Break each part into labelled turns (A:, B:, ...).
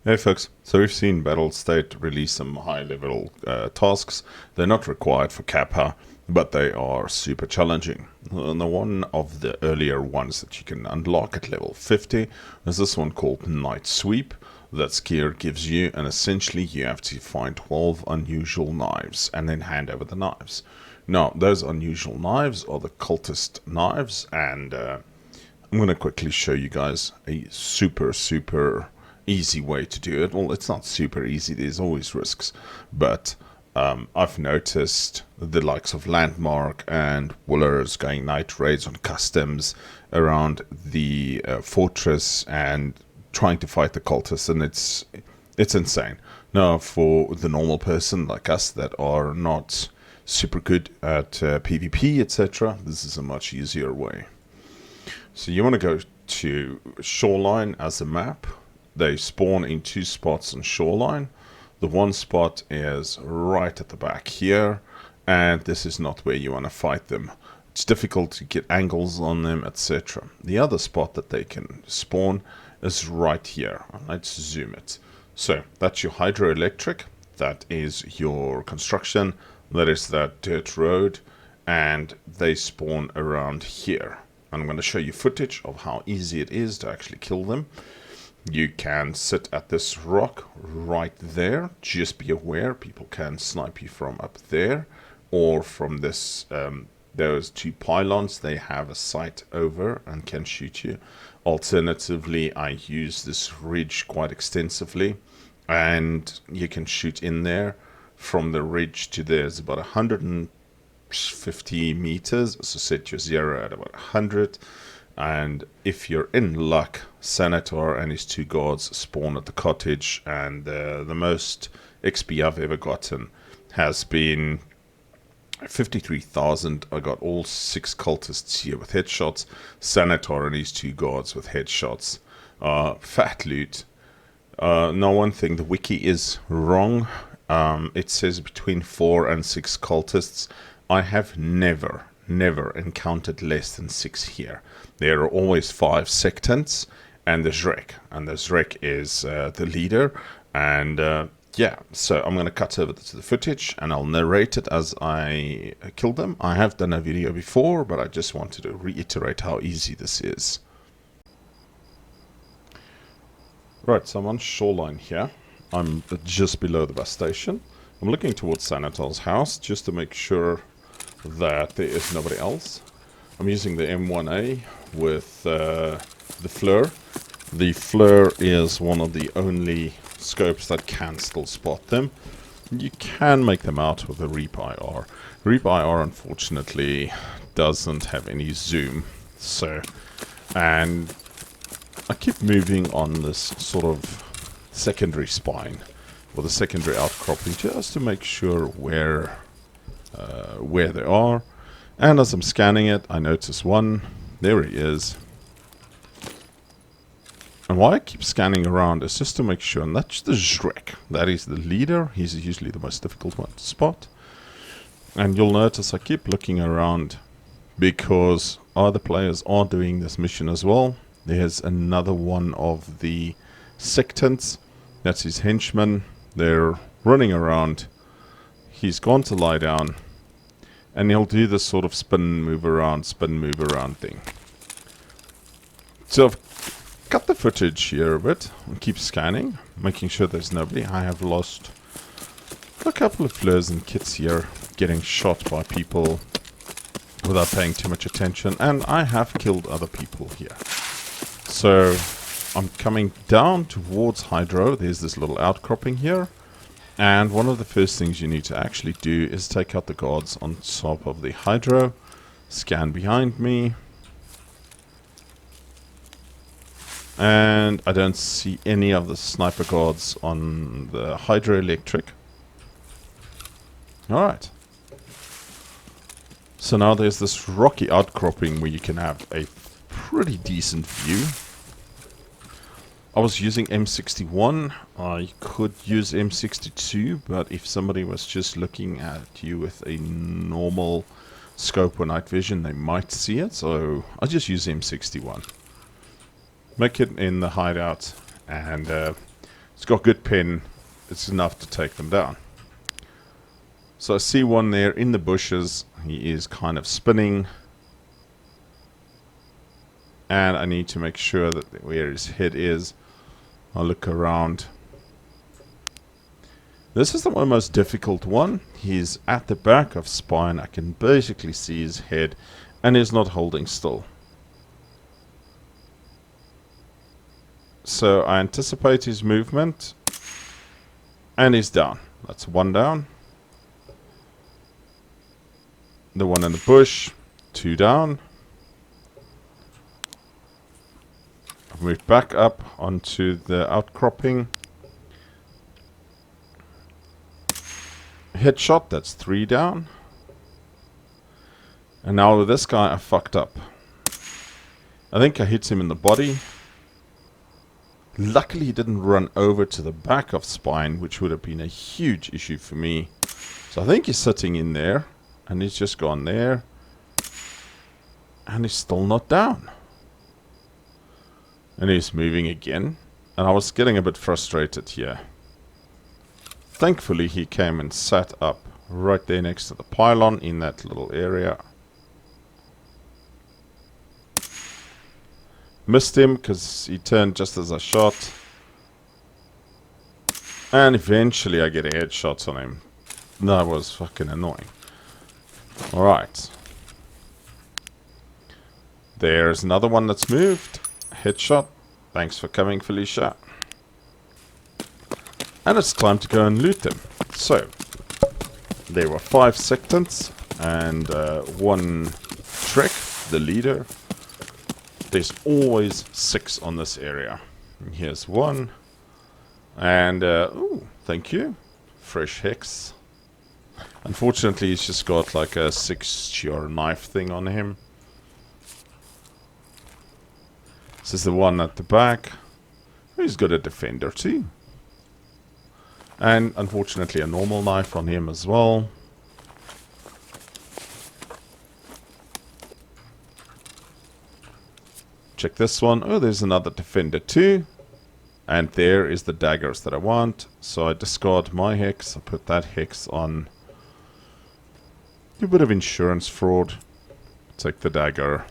A: Hey folks, so we've seen Battlestate release some high-level tasks. They're not required for Kappa, but they are super challenging. And the one of the earlier ones that you can unlock at level 50 is this one called Night Sweep. That skier gives you, and essentially you have to find 12 unusual knives and then hand over the knives. Now, those unusual knives are the cultist knives, and I'm going to quickly show you guys a super easy way to do it. Well, it's not super easy, there's always risks, but I've noticed the likes of Landmark and Woolers going night raids on customs around the fortress and trying to fight the cultists, and it's insane. Now, for the normal person like us that are not super good at PvP, etc., this is a much easier way. So you want to go to Shoreline as a map. They spawn in two spots on Shoreline. The one spot is right at the back here, and this is not where you want to fight them. It's difficult to get angles on them, etc. The other spot that they can spawn is right here. Let's zoom it. So that's your hydroelectric, that is your construction, that is that dirt road, and they spawn around here. I'm going to show you footage of how easy it is to actually kill them. You can sit at this rock right there. Just be aware, people can snipe you from up there or from this. Those two pylons, they have a sight over and can shoot you. Alternatively, I use this ridge quite extensively, and you can shoot in there. From the ridge to there is about 150 meters, so set your zero at about 100. And if you're in luck, Senator and his two guards spawn at the cottage, and the most XP I've ever gotten has been 53,000. I got all 6 cultists here with headshots, Senator and his two guards with headshots. Fat loot. Now, one thing, the wiki is wrong. It says between 4 and 6 cultists. I have never encountered less than 6 here. There are always 5 sectants and the Zrek. And the Zrek is the leader. And yeah, so I'm going to cut over to the footage and I'll narrate it as I kill them. I have done a video before, but I just wanted to reiterate how easy this is. Right, so I'm on Shoreline here. I'm just below the bus station. I'm looking towards Sanator's house just to make sure that there is nobody else. I'm using the M1A with the FLIR. The FLIR is one of the only scopes that can still spot them. You can make them out with the Reap IR. Reap IR unfortunately doesn't have any zoom. So, and I keep moving on this sort of secondary spine or the secondary outcropping just to make sure where they are. And as I'm scanning it, I notice one. There he is. And why I keep scanning around is just to make sure, and that's the Zrek. That is the leader. He's usually the most difficult one to spot. And you'll notice I keep looking around because other players are doing this mission as well. There's another one of the sectants. That's his henchman. They're running around. He's gone to lie down. And he'll do this sort of spin, move around thing. So I've cut the footage here a bit and keep scanning, making sure there's nobody. I have lost a couple of FLIRs and kits here, getting shot by people without paying too much attention. And I have killed other people here. So I'm coming down towards Hydro. There's this little outcropping here. And one of the first things you need to actually do is take out the guards on top of the Hydro. Scan behind me. And I don't see any of the sniper guards on the hydroelectric. Alright. So now there's this rocky outcropping where you can have a pretty decent view. I was using M61. I could use M62, but if somebody was just looking at you with a normal scope or night vision, they might see it. So I just use M61. Make it in the hideout, and it's It's got good pin. It's enough to take them down. So I see one there in the bushes. He is kind of spinning. And I need to make sure that where his head is. I'll look around. This is the most difficult one. He's at the back of spine. I can basically see his head. And he's not holding still. So I anticipate his movement. And he's down. That's one down. The one in the bush. Two down. I've moved back up onto the outcropping. Headshot. That's three down. And now with this guy I fucked up. I think I hit him in the body. Luckily he didn't run over to the back of spine, which would have been a huge issue for me. So I think he's sitting in there. And he's just gone there. And he's still not down. And he's moving again. And I was getting a bit frustrated here. Thankfully he came and sat up right there next to the pylon in that little area. Missed him because he turned just as I shot. And eventually I get a headshot on him. That was fucking annoying. Alright. There's another one that's moved. Headshot. Thanks for coming, Felicia. And it's time to go and loot them. So, there were 5 sectants and 1 Trek, the leader. There's always 6 on this area. And here's 1. And, ooh, thank you. Fresh hex. Unfortunately, he's just got like a 6-shore knife thing on him. This is the one at the back. He's got a defender too. And unfortunately a normal knife on him as well. Check this one. Oh, there's another defender too. And there is the daggers that I want. So I discard my hex. I put that hex on. A bit of insurance fraud. Take the dagger.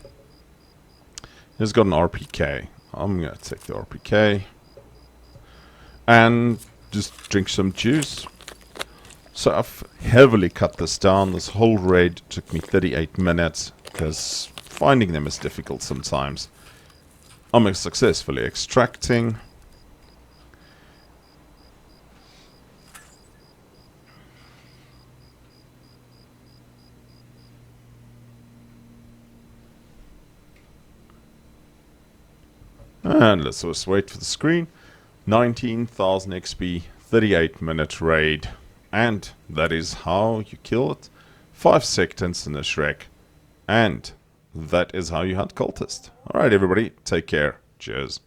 A: He's got an RPK. I'm going to take the RPK. And just drink some juice. So I've heavily cut this down. This whole raid took me 38 minutes. Because finding them is difficult sometimes. I'm successfully extracting. And let's just wait for the screen. 19,000 XP, 38-minute raid. And that is how you kill it. 5 sectants in a Shrek. And that is how you hunt cultists. Alright everybody, take care. Cheers.